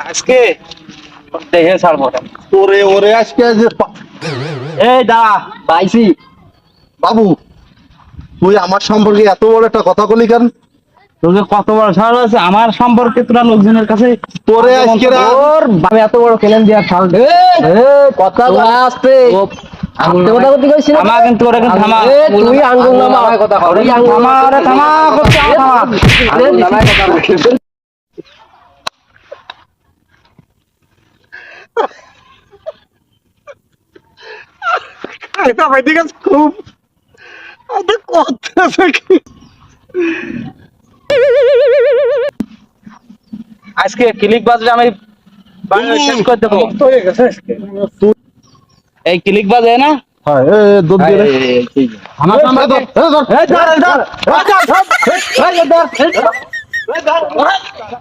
আজকে দেখে ছাড়বো না। ওরে ওরে আজকে এই দাঁড়া পাইছি। বাবু তুই আমার সম্পর্কে এত বড় একটা কথা বলি কেন? তোকে কত বড় সাহস আছে আমার সম্পর্কে তোরা লোকজনের কাছে? তোরে আজকে ওর বাবা এত বড় কেলেন দিয়া সাহস। কথা আসতে আস্তে কথা করতে কইছিস থামা, কিন্তু ওরা কিন্তু থামা। তুই আঙ্গুল নামা কথা কর থামা, ওরে থামা করছে, থামা। এটা ভাই ঠিক আছে খুব এটা করতেছে কি? আজকে ক্লিক বাজলে আমি বাংলা শেষ করে দেবো। তো হয়ে গেছে আজকে। এই ক্লিক বাজে না? হ্যাঁ দুধ দিয়ে দে। আমার এই, সম্পর্কে ধর, ধর, ধর। এই ধর, ধর, ধর, ধর, ধর, ধর, ধর, ধর, ধর, ধর, ধর, ধর, ধর,